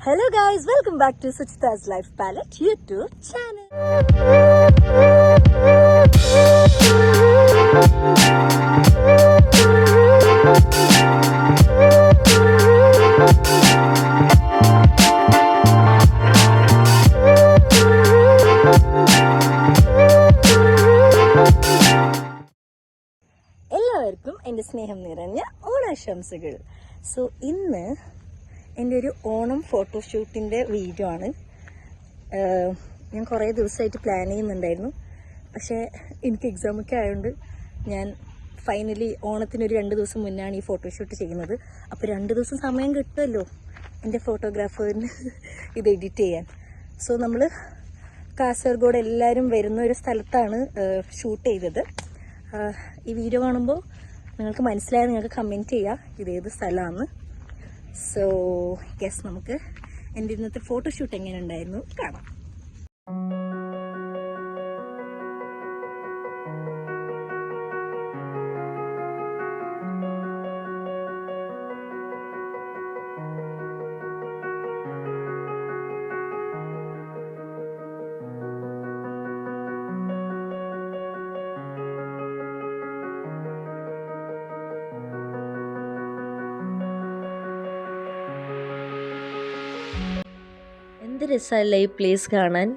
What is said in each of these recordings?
Hello guys, welcome back to Suchita's Life Palette YouTube channel. എല്ലാവർക്കും എൻ്റെ സ്നേഹം നിറഞ്ഞ ഓണാശംസകൾ. സോ ഇന്ന് എൻ്റെ ഒരു ഓണം ഫോട്ടോഷൂട്ടിൻ്റെ വീഡിയോ ആണ്. ഞാൻ കുറേ ദിവസമായിട്ട് പ്ലാൻ ചെയ്യുന്നുണ്ടായിരുന്നു. പക്ഷേ എനിക്ക് എക്സാമൊക്കെ ആയതുകൊണ്ട് ഞാൻ ഫൈനലി ഓണത്തിനൊരു 2 ദിവസം മുന്നാണ് ഈ ഫോട്ടോഷൂട്ട് ചെയ്യുന്നത്. അപ്പോൾ 2 ദിവസം സമയം കിട്ടുമല്ലോ എൻ്റെ ഫോട്ടോഗ്രാഫറിന് ഇത് എഡിറ്റ് ചെയ്യാൻ. സോ നമ്മൾ കാസർഗോഡ് എല്ലാവരും വരുന്ന ഒരു സ്ഥലത്താണ് ഷൂട്ട് ചെയ്തത്. ഈ വീഡിയോ കാണുമ്പോൾ നിങ്ങൾക്ക് മനസ്സിലായാൽ നിങ്ങൾക്ക് കമൻറ്റ് ചെയ്യുക ഇതേത് സ്ഥലമാണ്. സോ യെസ്, നമുക്ക് എൻ്റെ ഇന്നത്തെ ഫോട്ടോഷൂട്ട് എങ്ങനെ ഉണ്ടായിരുന്നു കാണാം. എന്ത് രസമല്ല ഈ പ്ലേസ് കാണാൻ.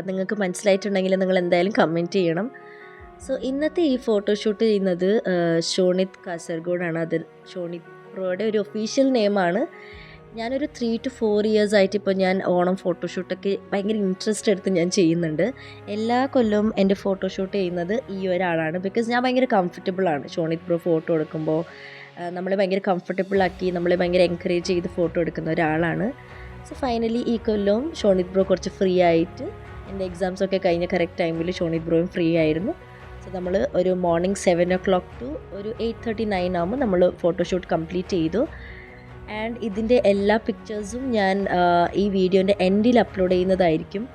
നിങ്ങൾക്ക് മനസ്സിലായിട്ടുണ്ടെങ്കിൽ നിങ്ങൾ എന്തായാലും കമൻറ്റ് ചെയ്യണം. സോ ഇന്നത്തെ ഈ ഫോട്ടോഷൂട്ട് ചെയ്യുന്നത് ഷോണിത് കാസർഗോഡാണ്. അത് ഷോണിത് പ്രോയുടെ ഒരു ഒഫീഷ്യൽ നെയിമാണ്. ഞാനൊരു 3 to 4 years ആയിട്ട് ഇപ്പോൾ ഞാൻ ഓണം ഫോട്ടോഷൂട്ടൊക്കെ ഭയങ്കര ഇൻട്രസ്റ്റ് എടുത്ത് ഞാൻ ചെയ്യുന്നുണ്ട്. എല്ലാ കൊല്ലവും എൻ്റെ ഫോട്ടോഷൂട്ട് ചെയ്യുന്നത് ഈ ഒരാളാണ്. ബിക്കോസ് ഞാൻ ഭയങ്കര കംഫർട്ടബിളാണ്. ഷോണിത് പ്രോ ഫോട്ടോ എടുക്കുമ്പോൾ നമ്മളെ ഭയങ്കര കംഫർട്ടബിളാക്കി നമ്മളെ ഭയങ്കര എൻകറേജ് ചെയ്ത് ഫോട്ടോ എടുക്കുന്ന ഒരാളാണ്. സോ ഫൈനലി ഈ കൊല്ലവും ഷോണിത് ബ്രോ കുറച്ച് ഫ്രീ ആയിട്ട്, എൻ്റെ എക്സാംസൊക്കെ കഴിഞ്ഞ കറക്റ്റ് ടൈമിൽ ഷോണിത് ബ്രോയും ഫ്രീ ആയിരുന്നു. സോ നമ്മൾ ഒരു മോർണിംഗ് 7 o'clock to ഒരു 8:39 ആകുമ്പോൾ നമ്മൾ ഫോട്ടോഷൂട്ട് കംപ്ലീറ്റ് ചെയ്തു. ആൻഡ് ഇതിൻ്റെ എല്ലാ പിക്ചേഴ്സും ഞാൻ ഈ വീഡിയോൻ്റെ എൻഡിൽ അപ്ലോഡ് ചെയ്യുന്നതായിരിക്കും.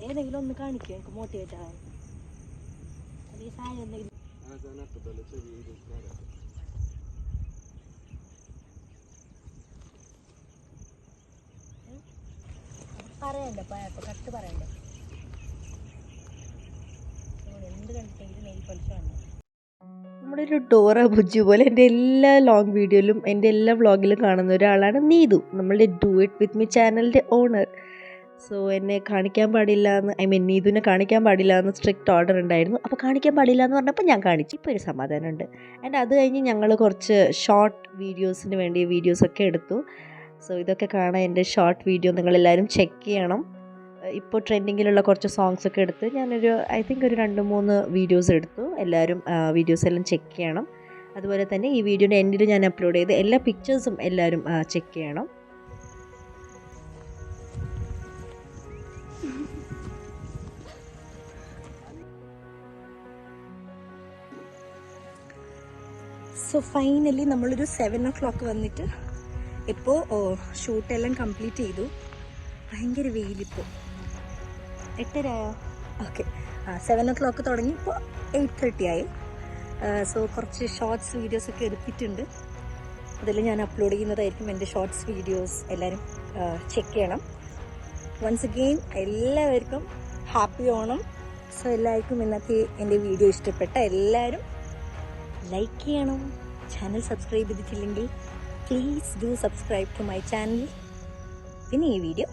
ഏതെങ്കിലും ഒന്ന് കാണിക്കുക എനിക്ക് മോട്ടിവേറ്റ് ആവാൻ. പറയണ്ടേ പോയപ്പോ കട്ട് പറയണ്ടേ. എന്ത് കണ്ടിട്ടെങ്കിലും നെയിൽ പലിശ വന്നു. നമ്മുടെ ഒരു ഡോറ ബുജ്ജു പോലെ എൻ്റെ എല്ലാ ലോങ് വീഡിയോയിലും എൻ്റെ എല്ലാ വ്ളോഗിലും കാണുന്ന ഒരാളാണ് നീതു, നമ്മളുടെ ഡു ഇറ്റ് വിത്ത് മീ ചാനലിൻ്റെ ഓണർ. സോ എന്നെ കാണിക്കാൻ പാടില്ല എന്ന്, നീതുവിനെ കാണിക്കാൻ പാടില്ല എന്ന് സ്ട്രിക്റ്റ് ഓർഡർ ഉണ്ടായിരുന്നു. അപ്പോൾ കാണിക്കാൻ പാടില്ല എന്ന് പറഞ്ഞപ്പോൾ ഞാൻ കാണിച്ചു. ഇപ്പോൾ ഒരു സമാധാനമുണ്ട്. ആൻഡ് അത് കഴിഞ്ഞ് ഞങ്ങൾ കുറച്ച് ഷോർട്ട് വീഡിയോസിന് വേണ്ടി വീഡിയോസൊക്കെ എടുത്തു. സോ ഇതൊക്കെ കാണാൻ എൻ്റെ ഷോർട്ട് വീഡിയോ നിങ്ങളെല്ലാവരും ചെക്ക് ചെയ്യണം. ഇപ്പോൾ ട്രെൻഡിങ്ങിലുള്ള കുറച്ച് സോങ്സ് ഒക്കെ എടുത്ത് ഞാനൊരു ഐ തിങ്ക് ഒരു 2-3 വീഡിയോസ് എടുത്തു. എല്ലാവരും വീഡിയോസ് എല്ലാം ചെക്ക് ചെയ്യണം. അതുപോലെ തന്നെ ഈ വീഡിയോയുടെ എൻഡിൽ ഞാൻ അപ്ലോഡ് ചെയ്ത് എല്ലാ പിക്ചേഴ്സും എല്ലാവരും ചെക്ക് ചെയ്യണം. സോ ഫൈനലി നമ്മളൊരു 7 o'clock വന്നിട്ട് ഇപ്പോൾ ഷൂട്ടെല്ലാം കംപ്ലീറ്റ് ചെയ്തു. ഭയങ്കര വെയിലിപ്പോൾ 8:30 ഓക്കെ. 7 o'clock തുടങ്ങി ഇപ്പോൾ 8:30 ആയി. സോ കുറച്ച് ഷോർട്സ് വീഡിയോസൊക്കെ എടുത്തിട്ടുണ്ട്. അതെല്ലാം ഞാൻ അപ്ലോഡ് ചെയ്യുന്നതായിരിക്കും. എൻ്റെ ഷോർട്സ് വീഡിയോസ് എല്ലാവരും ചെക്ക് ചെയ്യണം. വൺസ് അഗെയിൻ എല്ലാവർക്കും ഹാപ്പി ഓണം. സോ എല്ലാവർക്കും ഇന്നത്തെ എൻ്റെ വീഡിയോ ഇഷ്ടപ്പെട്ട എല്ലാവരും ലൈക്ക് ചെയ്യണം. ചാനൽ സബ്സ്ക്രൈബ് ചെയ്തിട്ടില്ലെങ്കിൽ please do subscribe to my channel. പിന്നെ ഈ വീഡിയോ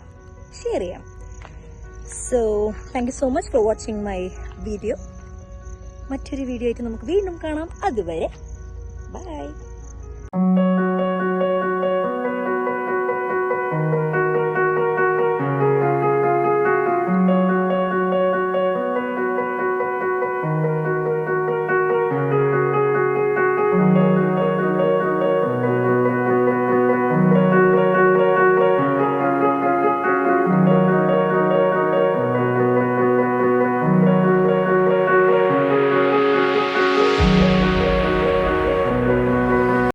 ഷെയർ ചെയ്യാം. So thank you so much for watching my video. മറ്റൊരു വീഡിയോ ആയിട്ട് നമുക്ക് വീണ്ടും കാണാം. അതുവരെ ബൈ.